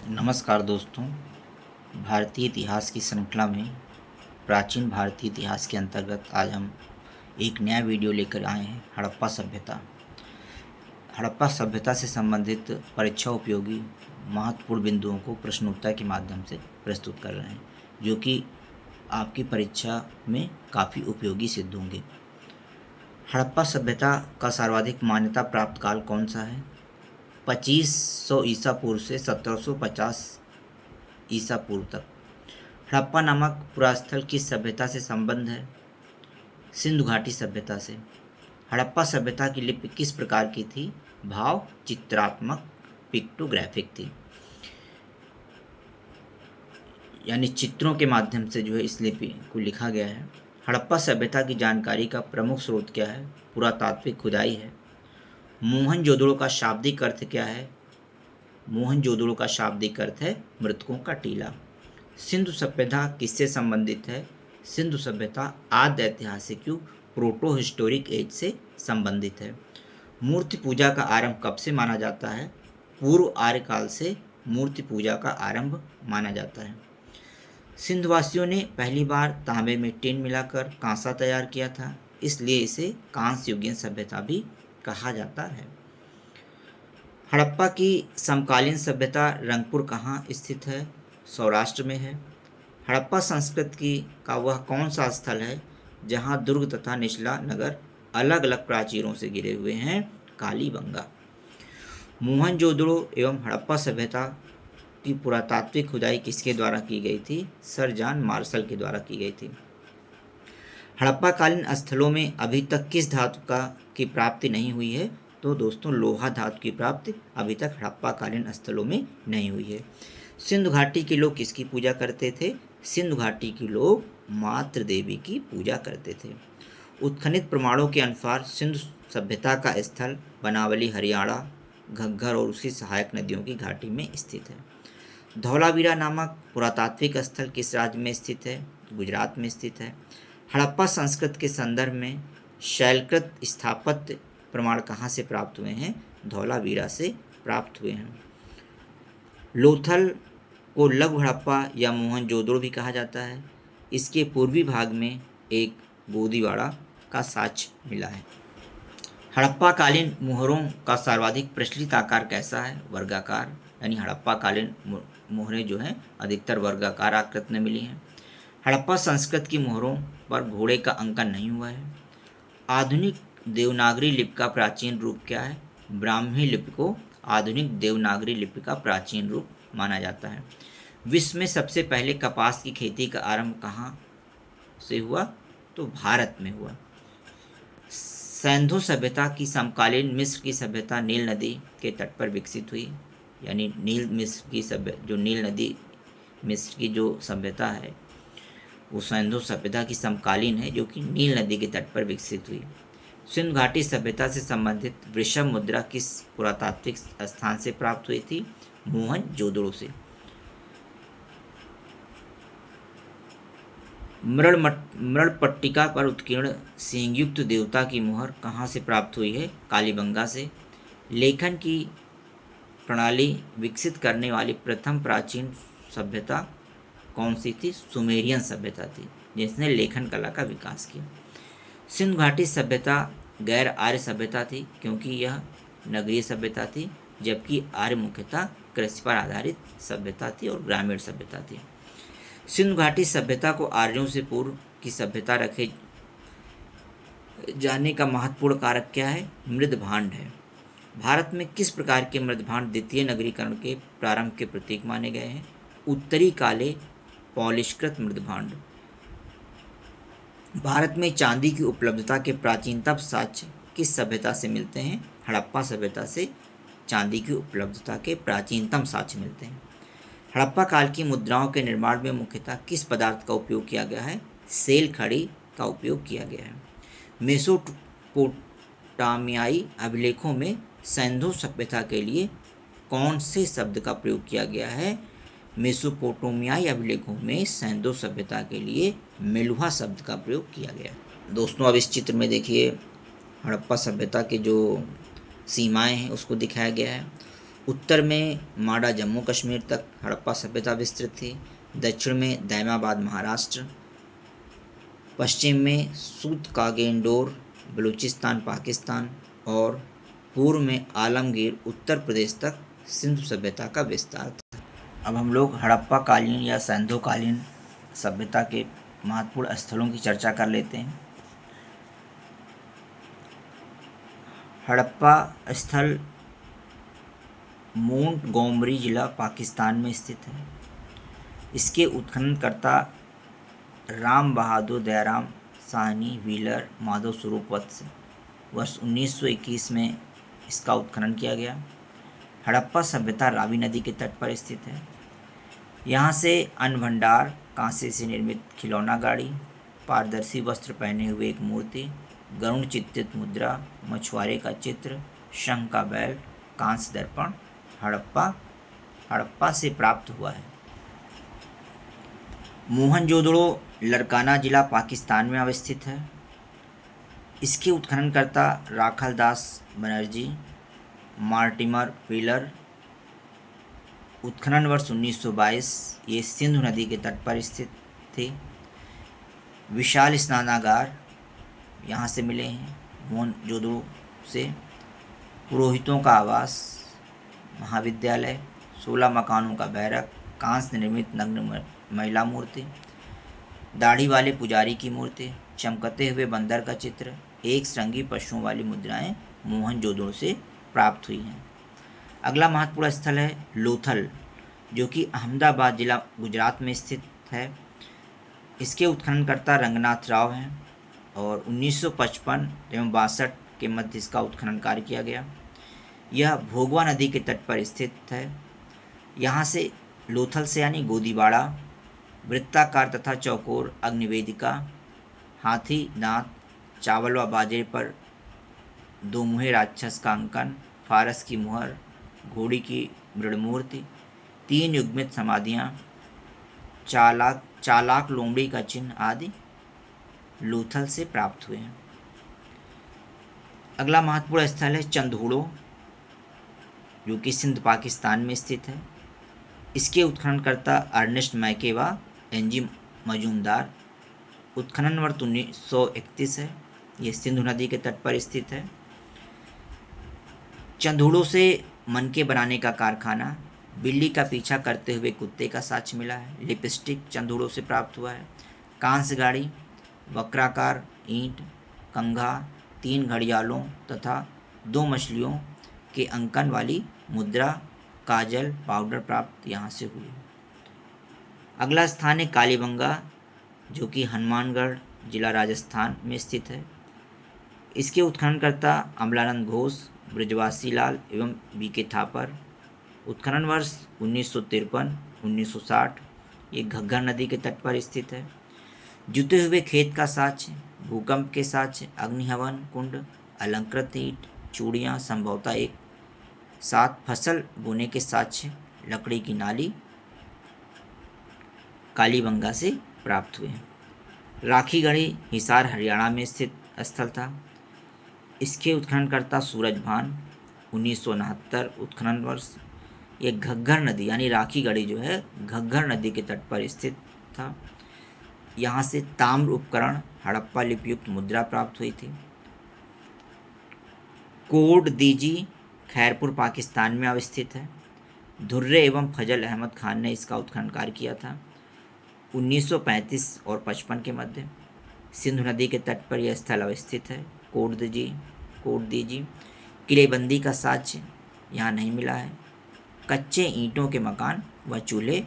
नमस्कार दोस्तों। भारतीय इतिहास की श्रृंखला में प्राचीन भारतीय इतिहास के अंतर्गत आज हम एक नया वीडियो लेकर आए हैं। हड़प्पा सभ्यता से संबंधित परीक्षा उपयोगी महत्वपूर्ण बिंदुओं को प्रश्नोत्तर के माध्यम से प्रस्तुत कर रहे हैं, जो कि आपकी परीक्षा में काफ़ी उपयोगी सिद्ध होंगे। हड़प्पा सभ्यता का सर्वाधिक मान्यता प्राप्त काल कौन सा है? 2500 ईसा पूर्व से 1750 ईसा पूर्व तक। हड़प्पा नामक पुरास्थल किस सभ्यता से संबंध है? सिंधु घाटी सभ्यता से। हड़प्पा सभ्यता की लिपि किस प्रकार की थी? भाव चित्रात्मक पिक्टोग्राफिक थी, यानी चित्रों के माध्यम से जो है इस लिपि को लिखा गया है। हड़प्पा सभ्यता की जानकारी का प्रमुख स्रोत क्या है? पुरातात्विक खुदाई है। मोहनजोदड़ो का शाब्दिक अर्थ क्या है? मोहनजोदड़ो का शाब्दिक अर्थ है मृतकों का टीला। सिंधु सभ्यता किससे संबंधित है? सिंधु सभ्यता आद्य ऐतिहासिक युग प्रोटो हिस्टोरिक एज से संबंधित है। मूर्ति पूजा का आरंभ कब से माना जाता है? पूर्व आर्य काल से मूर्ति पूजा का आरंभ माना जाता है। सिंधवासियों ने पहली बार तांबे में टिन मिलाकर कांसा तैयार किया था, इसलिए इसे कांस्य युगीन सभ्यता भी कहा जाता है। हड़प्पा की समकालीन सभ्यता रंगपुर कहाँ स्थित है? सौराष्ट्र में है। हड़प्पा संस्कृति का वह कौन सा स्थल है जहाँ दुर्ग तथा निचला नगर अलग अलग प्राचीरों से घिरे हुए हैं? कालीबंगा। मोहनजोदड़ो एवं हड़प्पा सभ्यता की पुरातात्विक खुदाई किसके द्वारा की गई थी? सर जॉन मार्शल के द्वारा की गई थी। हड़प्पा कालीन स्थलों में अभी तक किस धातु की प्राप्ति नहीं हुई है? तो दोस्तों लोहा धातु की प्राप्ति अभी तक हड़प्पा कालीन स्थलों में नहीं हुई है। सिंधु घाटी के लोग किसकी पूजा करते थे? सिंधु घाटी के लोग मातृ देवी की पूजा करते थे। उत्खनित प्रमाणों के अनुसार सिंधु सभ्यता का स्थल बनावली हरियाणा, घग्गर और उसकी सहायक नदियों की घाटी में स्थित है। धौलावीरा नामक पुरातात्विक स्थल किस राज्य में स्थित है? गुजरात में स्थित है। हड़प्पा संस्कृति के संदर्भ में शैलकृत स्थापत्य प्रमाण कहाँ से प्राप्त हुए हैं? धौलावीरा से प्राप्त हुए हैं। लोथल को लघु हड़प्पा या मोहनजोदड़ो भी कहा जाता है। इसके पूर्वी भाग में एक गोदीवाड़ा का साक्ष्य मिला है। हड़प्पा कालीन मोहरों का सर्वाधिक प्रचलित आकार कैसा है? वर्गाकार, यानी हड़प्पा कालीन मोहरें जो हैं अधिकतर वर्गाकार आकृति में मिली हैं। हड़प्पा संस्कृत की मोहरों पर घोड़े का अंकन नहीं हुआ है। आधुनिक देवनागरी लिपि का प्राचीन रूप क्या है? ब्राह्मी लिपि को आधुनिक देवनागरी लिपि का प्राचीन रूप माना जाता है। विश्व में सबसे पहले कपास की खेती का आरंभ कहाँ से हुआ? तो भारत में हुआ। सिंधु सभ्यता की समकालीन मिस्र की सभ्यता नील नदी के तट पर विकसित हुई, यानी नील नदी मिस्र की जो सभ्यता है वो सिंधु सभ्यता की समकालीन है, जो कि नील नदी के तट पर विकसित हुई। सिंधु घाटी सभ्यता से संबंधित वृषभ मुद्रा किस पुरातात्विक स्थान से प्राप्त हुई थी? मोहनजोदड़ो से। मृणपट्टिका पर उत्कीर्ण सींगयुक्त देवता की मुहर कहाँ से प्राप्त हुई है? कालीबंगा से। लेखन की प्रणाली विकसित करने वाली प्रथम प्राचीन सभ्यता कौन सी थी? सुमेरियन सभ्यता थी, जिसने लेखन कला का विकास किया। सिंधु घाटी सभ्यता गैर आर्य सभ्यता थी, क्योंकि यह नगरीय सभ्यता थी, जबकि आर्य मुख्यतः कृषि पर आधारित सभ्यता थी और ग्रामीण सभ्यता थी। सिंधु घाटी सभ्यता को आर्यों से पूर्व की सभ्यता रखे जाने का महत्वपूर्ण कारक क्या है? मृदभांड है। भारत में किस प्रकार के मृदभांड द्वितीय नगरीकरण के प्रारंभ के प्रतीक माने गए हैं? उत्तरी काले पॉलिशकृत मृदभांड। भारत में चांदी की उपलब्धता के प्राचीनतम साक्ष्य किस सभ्यता से मिलते हैं? हड़प्पा सभ्यता से चांदी की उपलब्धता के प्राचीनतम साक्ष्य मिलते हैं। हड़प्पा काल की मुद्राओं के निर्माण में मुख्यतः किस पदार्थ का उपयोग किया गया है? सेल खड़ी का उपयोग किया गया है। मेसोपोटामियाई अभिलेखों में सिंधु सभ्यता के लिए कौन से शब्द का प्रयोग किया गया है? मेसोपोटामियाई अभिलेखों में सिंधु सभ्यता के लिए मेलुहा शब्द का प्रयोग किया गया। दोस्तों अब इस चित्र में देखिए हड़प्पा सभ्यता के जो सीमाएं हैं उसको दिखाया गया है। उत्तर में माडा जम्मू कश्मीर तक हड़प्पा सभ्यता विस्तृत थी। दक्षिण में दैमाबाद महाराष्ट्र, पश्चिम में सूत कागेंडोर बलूचिस्तान पाकिस्तान और पूर्व में आलमगीर उत्तर प्रदेश तक सिंधु सभ्यता का विस्तार था। अब हम लोग हड़प्पा कालीन या सिंधु कालीन सभ्यता के महत्वपूर्ण स्थलों की चर्चा कर लेते हैं। हड़प्पा स्थल मोंटगोमरी जिला पाकिस्तान में स्थित है। इसके उत्खननकर्ता राम बहादुर दयाराम साहनी व्हीलर माधव स्वरूप वत्स वर्ष 1921 में इसका उत्खनन किया गया। हड़प्पा सभ्यता रावी नदी के तट पर स्थित है। यहाँ से अन्न भंडार, कांसे से निर्मित खिलौना गाड़ी, पारदर्शी वस्त्र पहने हुए एक मूर्ति, गरुड़ चित्रित मुद्रा, मछुआरे का चित्र, शंख का बैल, कांस्य दर्पण हड़प्पा से प्राप्त हुआ है। मोहनजोदड़ो लरकाना जिला पाकिस्तान में अवस्थित है। इसके उत्खननकर्ता राखल दास बनर्जी, मार्टिमर व्हीलर। उत्खनन वर्ष 1922। ये सिंधु नदी के तट पर स्थित थे। विशाल स्नानागार यहाँ से मिले हैं मोहनजोदड़ो से। पुरोहितों का आवास, महाविद्यालय, 16 मकानों का बैरक, कांस्य निर्मित नग्न महिला मूर्ति, दाढ़ी वाले पुजारी की मूर्ति, चमकते हुए बंदर का चित्र, एक श्रृंगी पशुओं वाली मुद्राएं मोहनजोदड़ो से प्राप्त हुई हैं। अगला महत्वपूर्ण स्थल है लोथल, जो कि अहमदाबाद जिला गुजरात में स्थित है। इसके उत्खननकर्ता रंगनाथ राव हैं और 1955 एवं 62 के मध्य इसका उत्खनन कार्य किया गया। यह भोगवा नदी के तट पर स्थित है। यहाँ से लोथल से यानी गोदीबाड़ा, वृत्ताकार तथा चौकोर अग्निवेदिका, हाथी दांत, चावल व बाजरे पर दो मुहे राक्षस का अंकन, फारस की मुहर, घोड़ी की मृणमूर्ति, 3 युग्मित समाधियाँ, चालाक लोमड़ी का चिन्ह आदि लोथल से प्राप्त हुए हैं। अगला महत्वपूर्ण स्थल है चंदहूड़ो, जो कि सिंध पाकिस्तान में स्थित है। इसके उत्खननकर्ता अर्नेस्ट मैके व एनजी मजूमदार। उत्खनन वर्ष 1931 है। ये सिंधु नदी के तट पर स्थित है। चंदहूड़ो से मनके बनाने का कारखाना, बिल्ली का पीछा करते हुए कुत्ते का साक्ष्य मिला है। लिपस्टिक चंदहूड़ो से प्राप्त हुआ है। कांस्य गाड़ी, वक्राकार ईंट, कंघा, 3 घड़ियालों तथा 2 मछलियों के अंकन वाली मुद्रा, काजल, पाउडर प्राप्त यहाँ से हुई। अगला स्थान है कालीबंगा, जो कि हनुमानगढ़ जिला राजस्थान में स्थित है। इसके उत्खननकर्ता अमलानंद घोष, ब्रजवासी लाल एवं बीके थापर। उत्खनन वर्ष 1953-1960। ये घग्गर नदी के तट पर स्थित है। जुते हुए खेत का साक्ष्य, भूकंप के साक्ष्य, अग्निहवन कुंड, अलंकृत ईंट, चूड़ियाँ संभवतः एक साथ फसल बोने के साक्ष्य, लकड़ी की नाली कालीबंगा से प्राप्त हुए। राखीगढ़ी हिसार हरियाणा में स्थित स्थल था। इसके उत्खननकर्ता सूरजभान, 1969 उत्खनन वर्ष। ये घग्गर नदी यानी राखीगढ़ी जो है घग्गर नदी के तट पर स्थित था। यहाँ से ताम्र उपकरण, हड़प्पा लिपियुक्त मुद्रा प्राप्त हुई थी। कोट दीजी खैरपुर पाकिस्तान में अवस्थित है। धुर्रे एवं फजल अहमद खान ने इसका उत्खनन कार्य किया था 1935 और 55 के मध्य। सिंधु नदी के तट पर यह स्थल अवस्थित है। कोट दीजी किलेबंदी का साक्ष्य यहाँ नहीं मिला है। कच्चे ईंटों के मकान व चूल्हे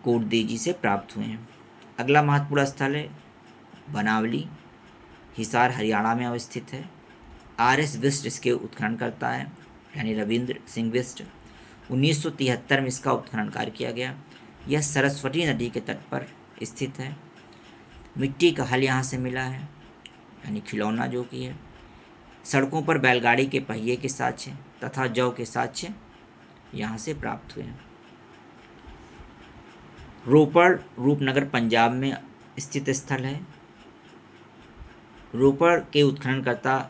कोट दीजी से प्राप्त हुए हैं। अगला महत्वपूर्ण स्थल है बनावली, हिसार हरियाणा में अवस्थित है। RS विस्ट इसके उत्खननकर्ता है, यानी रविंद्र सिंह विस्ट। 1973 में इसका उत्खनन कार्य किया गया। यह सरस्वती नदी के तट पर स्थित है। मिट्टी का हल यहाँ से मिला है, यानी खिलौना जो कि है। सड़कों पर बैलगाड़ी के पहिए के साक्ष्य तथा जौ के साक्ष्य यहाँ से प्राप्त हुए हैं। रोपड़ रूपनगर पंजाब में स्थित स्थल है। रोपड़ के उत्खननकर्ता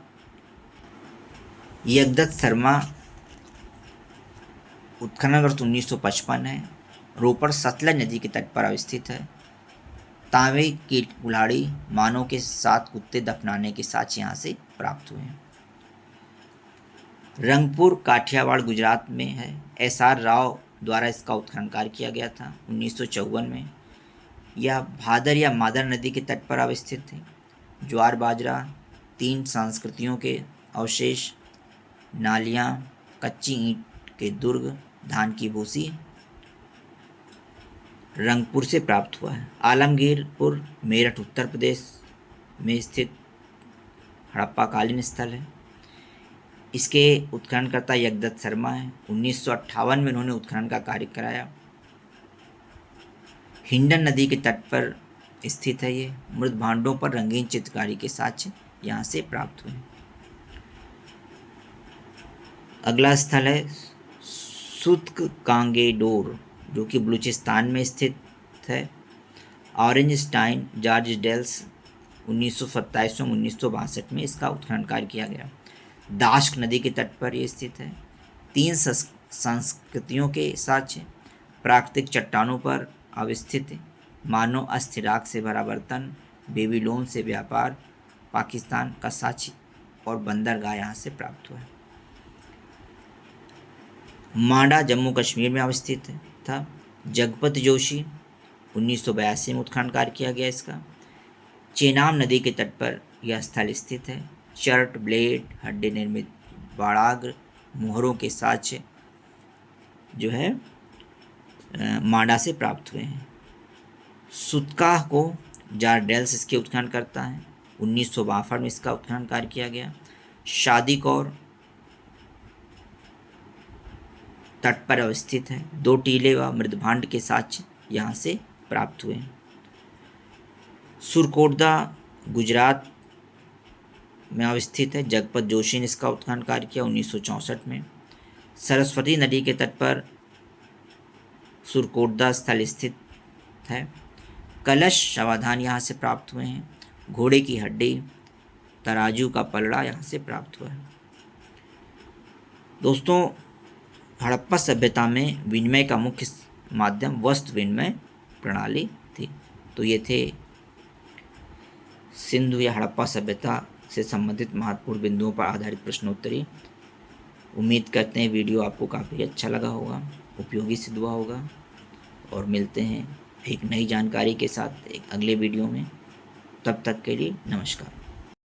यज्ञदत्त शर्मा उत्खनन वर्ष 1955 है। रोपड़ सतलज नदी के तट पर अवस्थित है। तांबे की कुल्हाड़ी, मानव के 7 कुत्ते दफनाने के साक्ष्य यहाँ से प्राप्त हुए हैं। रंगपुर काठियावाड़ गुजरात में है। SR राव द्वारा इसका उत्खनन कार्य किया गया था 1954 में। यह भादर या मादर नदी के तट पर अवस्थित है। ज्वार बाजरा, 3 संस्कृतियों के अवशेष, नालियाँ, कच्ची ईंट के दुर्ग, धान की भूसी रंगपुर से प्राप्त हुआ है। आलमगीरपुर मेरठ उत्तर प्रदेश में स्थित हड़प्पाकालीन स्थल है। इसके उत्खननकर्ता यज्ञदत्त शर्मा हैं। 1958 में उन्होंने उत्खनन का कार्य कराया। हिंडन नदी के तट पर स्थित है। ये मृत भांडों पर रंगीन चित्रकारी के साक्ष्य यहाँ से प्राप्त हुए। अगला स्थल है सुत्क कांगेडोर, जो कि बलूचिस्तान में स्थित है। ऑरेंज स्टाइन जॉर्ज डेल्स 1927 में 1962 में इसका उत्खनन कार्य किया गया। दाश्क नदी के तट पर यह स्थित है। 3 संस्कृतियों के साक्ष्य, प्राकृतिक चट्टानों पर अवस्थित मानव अस्थिराक से भरा बर्तन, बेबीलोन से व्यापार, पाकिस्तान का साक्ष्य और बंदरगाह यहाँ से प्राप्त हुआ है। मांडा जम्मू कश्मीर में अवस्थित था। जगपत जोशी 1982 में उत्खनन कार्य किया गया इसका। चेनाब नदी के तट पर यह स्थल स्थित है। चर्ट, ब्लेड, हड्डी निर्मित बाड़ाग्र, मुहरों के साक्ष्य जो है मांडा से प्राप्त हुए हैं। सुतकाह को जारडेल्स इसके उत्खनन करता है। 1952 में इसका उत्खनन कार्य किया गया। शादीकौर तट पर अवस्थित है। 2 टीले व मृदभांड के साक्ष्य यहाँ से प्राप्त हुए हैं। सुरकोटदा गुजरात में अवस्थित है। जगपत जोशी ने इसका उत्खनन कार्य किया 1964 में। सरस्वती नदी के तट पर सुरकोटदा स्थल स्थित है। कलश समाधान यहाँ से प्राप्त हुए हैं। घोड़े की हड्डी, तराजू का पलड़ा यहाँ से प्राप्त हुआ है। दोस्तों, हड़प्पा सभ्यता में विनिमय का मुख्य माध्यम वस्त्र विनिमय प्रणाली थी। तो ये थे सिंधु या हड़प्पा सभ्यता से संबंधित महत्वपूर्ण बिंदुओं पर आधारित प्रश्नोत्तरी। उम्मीद करते हैं वीडियो आपको काफ़ी अच्छा लगा होगा, उपयोगी सिद्ध हुआ होगा, और मिलते हैं एक नई जानकारी के साथ एक अगले वीडियो में। तब तक के लिए नमस्कार।